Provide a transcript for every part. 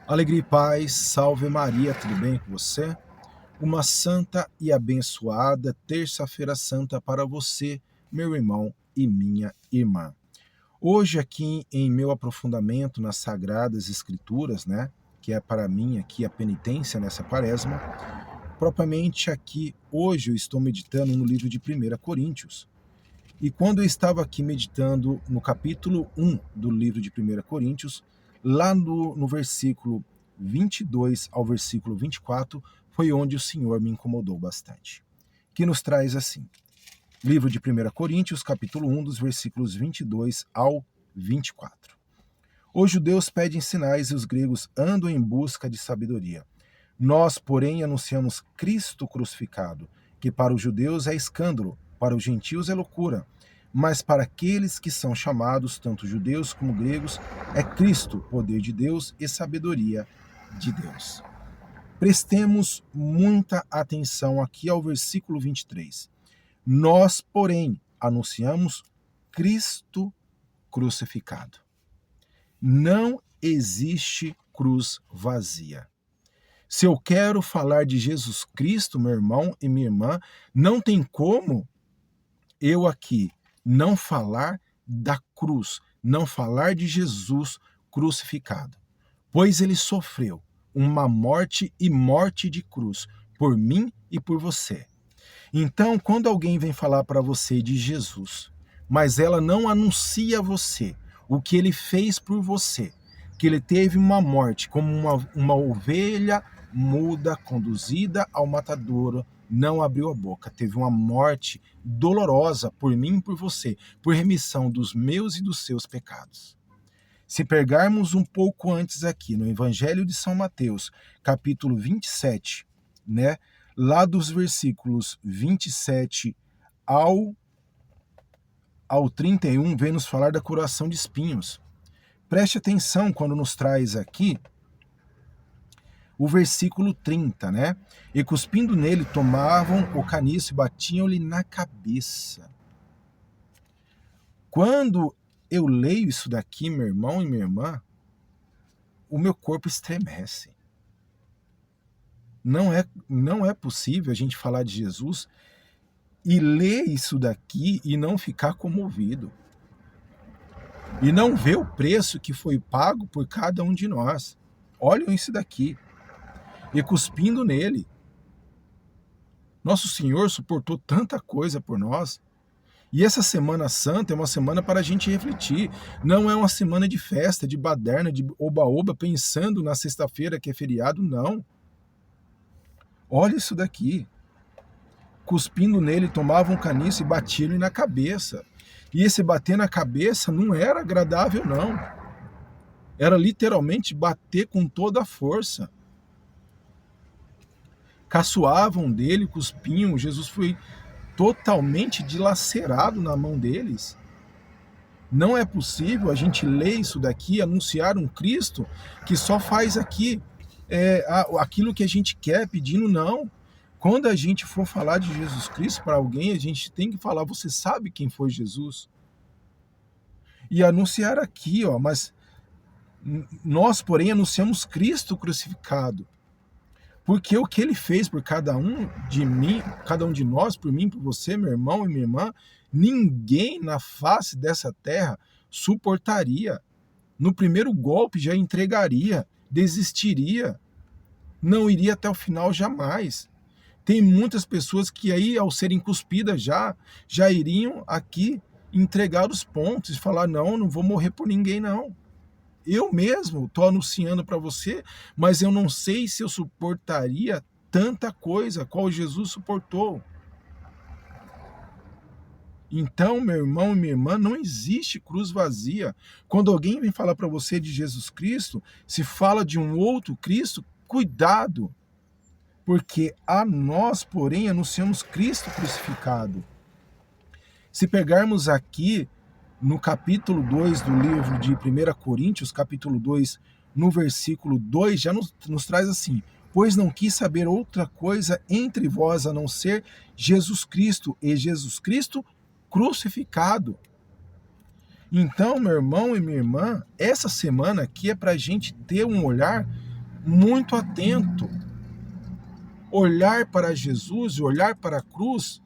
Alegria e paz, salve Maria, tudo bem com você? Uma santa e abençoada terça-feira santa para você, meu irmão e minha irmã. Hoje aqui em meu aprofundamento nas Sagradas Escrituras, que é para mim aqui a penitência nessa quaresma, propriamente aqui hoje eu estou meditando no livro de 1 Coríntios. E quando eu estava aqui meditando no capítulo 1 do livro de 1 Coríntios, lá no versículo 22 ao versículo 24, foi onde o Senhor me incomodou bastante. Que nos traz assim, livro de 1 Coríntios, capítulo 1, dos versículos 22 ao 24. Os judeus pedem sinais e os gregos andam em busca de sabedoria. Nós, porém, anunciamos Cristo crucificado, que para os judeus é escândalo, para os gentios é loucura, mas para aqueles que são chamados, tanto judeus como gregos, é Cristo, poder de Deus e sabedoria de Deus. Prestemos muita atenção aqui ao versículo 23. Nós, porém, anunciamos Cristo crucificado. Não existe cruz vazia. Se eu quero falar de Jesus Cristo, meu irmão e minha irmã, não tem como eu aqui não falar da cruz, não falar de Jesus crucificado. Pois ele sofreu uma morte e morte de cruz por mim e por você. Então, quando alguém vem falar para você de Jesus, mas ela não anuncia a você o que ele fez por você, que ele teve uma morte como uma ovelha muda conduzida ao matadouro, não abriu a boca, teve uma morte dolorosa por mim e por você, por remissão dos meus e dos seus pecados. Se pegarmos um pouco antes aqui, no Evangelho de São Mateus, capítulo 27, lá dos versículos 27 ao 31, vem nos falar da curação de espinhos. Preste atenção quando nos traz aqui o versículo 30, E cuspindo nele, tomavam o caniço e batiam-lhe na cabeça. Quando eu leio isso daqui, meu irmão e minha irmã, o meu corpo estremece. Não é possível a gente falar de Jesus e ler isso daqui e não ficar comovido. E não ver o preço que foi pago por cada um de nós. Olhem isso daqui. E cuspindo nele. Nosso Senhor suportou tanta coisa por nós. E essa Semana Santa é uma semana para a gente refletir. Não é uma semana de festa, de baderna, de oba-oba, pensando na sexta-feira que é feriado, não. Olha isso daqui. Cuspindo nele, tomavam um caniço e batiam-lhe na cabeça. E esse bater na cabeça não era agradável, não. Era literalmente bater com toda a força. Caçoavam dele, cuspiam. Jesus foi totalmente dilacerado na mão deles. Não é possível a gente ler isso daqui, anunciar um Cristo que só faz aqui aquilo que a gente quer, pedindo não. Quando a gente for falar de Jesus Cristo para alguém, a gente tem que falar, você sabe quem foi Jesus? E anunciar aqui, mas nós, porém, anunciamos Cristo crucificado. Porque o que ele fez por cada um de mim, cada um de nós, por mim, por você, meu irmão e minha irmã, ninguém na face dessa terra suportaria. No primeiro golpe já entregaria, desistiria, não iria até o final jamais. Tem muitas pessoas que aí, ao serem cuspidas já iriam aqui entregar os pontos e falar, não vou morrer por ninguém, não. Eu mesmo estou anunciando para você, mas eu não sei se eu suportaria tanta coisa qual Jesus suportou. Então, meu irmão e minha irmã, não existe cruz vazia. Quando alguém vem falar para você de Jesus Cristo, se fala de um outro Cristo, cuidado. Porque a nós, porém, anunciamos Cristo crucificado. Se pegarmos aqui no capítulo 2 do livro de 1 Coríntios, capítulo 2, no versículo 2, já nos traz assim, pois não quis saber outra coisa entre vós a não ser Jesus Cristo e Jesus Cristo crucificado. Então, meu irmão e minha irmã, essa semana aqui é para a gente ter um olhar muito atento, olhar para Jesus, olhar para a cruz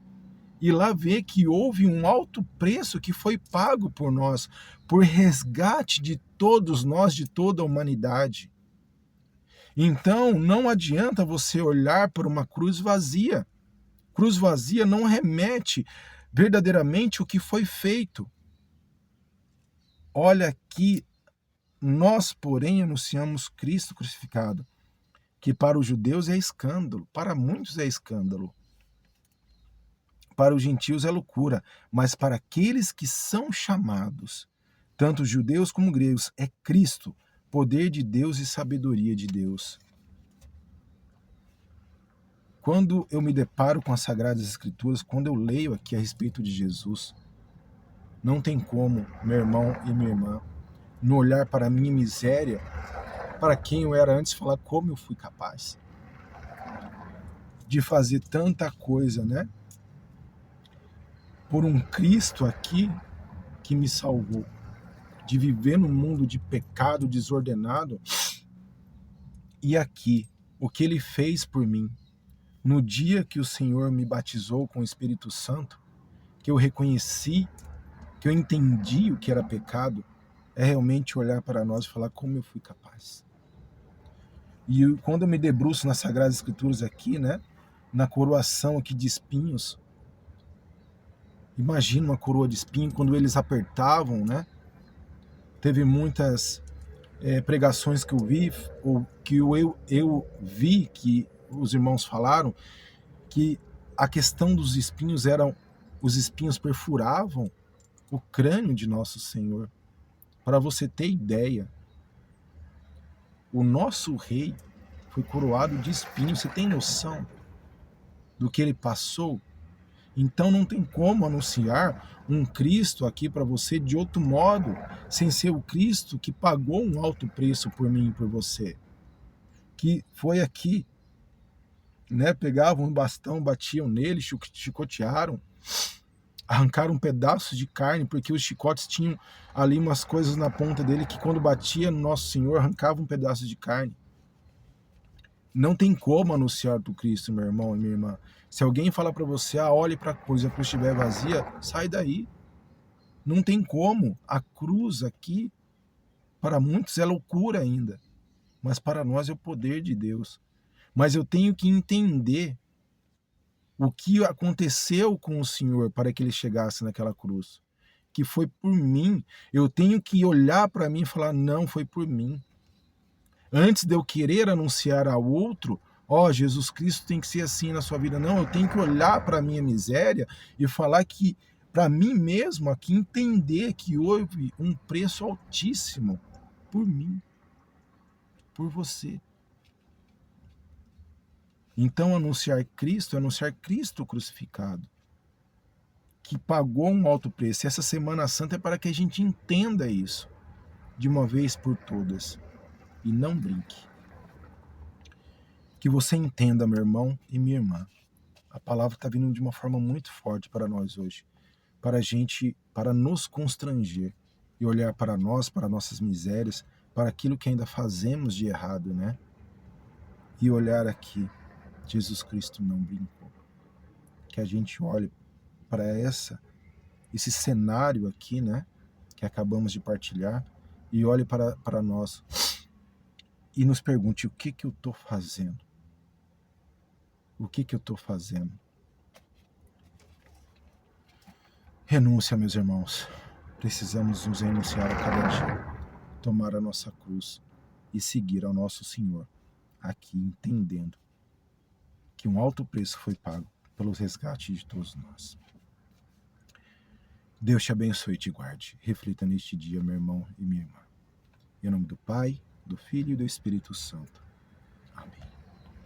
e lá ver que houve um alto preço que foi pago por nós, por resgate de todos nós, de toda a humanidade. Então, não adianta você olhar para uma cruz vazia. Cruz vazia não remete verdadeiramente o que foi feito. Olha aqui, nós, porém, anunciamos Cristo crucificado, que para os judeus é escândalo, para muitos é escândalo. Para os gentios é loucura, mas para aqueles que são chamados, tanto judeus como gregos, é Cristo, poder de Deus e sabedoria de Deus. Quando eu me deparo com as Sagradas Escrituras, quando eu leio aqui a respeito de Jesus, não tem como, meu irmão e minha irmã, no olhar para a minha miséria, para quem eu era antes, falar como eu fui capaz de fazer tanta coisa, né? Por um Cristo aqui que me salvou, de viver num mundo de pecado desordenado, e aqui, o que ele fez por mim, no dia que o Senhor me batizou com o Espírito Santo, que eu reconheci, que eu entendi o que era pecado, é realmente olhar para nós e falar como eu fui capaz. E quando eu me debruço nas Sagradas Escrituras aqui, né, na coroação aqui de espinhos, imagina uma coroa de espinho, quando eles apertavam, né? Teve muitas pregações que eu vi, ou que eu vi que os irmãos falaram, que a questão dos espinhos os espinhos perfuravam o crânio de nosso Senhor. Para você ter ideia, o nosso rei foi coroado de espinhos. Você tem noção do que ele passou? Então não tem como anunciar um Cristo aqui para você de outro modo, sem ser o Cristo que pagou um alto preço por mim e por você. Que foi aqui, né? Pegavam um bastão, batiam nele, chicotearam, arrancaram pedaços de carne, porque os chicotes tinham ali umas coisas na ponta dele que quando batia no nosso Senhor, arrancava um pedaço de carne. Não tem como anunciar do Cristo, meu irmão e minha irmã. Se alguém falar para você, olhe para a cruz, a cruz estiver vazia, sai daí. Não tem como. A cruz aqui, para muitos é loucura ainda, mas para nós é o poder de Deus. Mas eu tenho que entender o que aconteceu com o Senhor para que ele chegasse naquela cruz. Que foi por mim. Eu tenho que olhar para mim e falar, não, foi por mim. Antes de eu querer anunciar ao outro, Jesus Cristo tem que ser assim na sua vida. Não, eu tenho que olhar para a minha miséria e falar que, para mim mesmo, aqui, entender que houve um preço altíssimo por mim, por você. Então, anunciar Cristo é anunciar Cristo crucificado, que pagou um alto preço. E essa Semana Santa é para que a gente entenda isso, de uma vez por todas. E não brinque. Que você entenda, meu irmão e minha irmã. A palavra está vindo de uma forma muito forte para nós hoje. Para nos constranger e olhar para nós, para nossas misérias, para aquilo que ainda fazemos de errado, né? E olhar aqui, Jesus Cristo não brincou. Que a gente olhe para esse cenário aqui, né? Que acabamos de partilhar, e olhe para nós e nos pergunte, o que eu estou fazendo? O que eu estou fazendo? Renúncia, meus irmãos. Precisamos nos renunciar a cada dia, tomar a nossa cruz e seguir ao nosso Senhor, aqui entendendo que um alto preço foi pago pelo resgate de todos nós. Deus te abençoe e te guarde. Reflita neste dia, meu irmão e minha irmã. Em nome do Pai, do Filho e do Espírito Santo.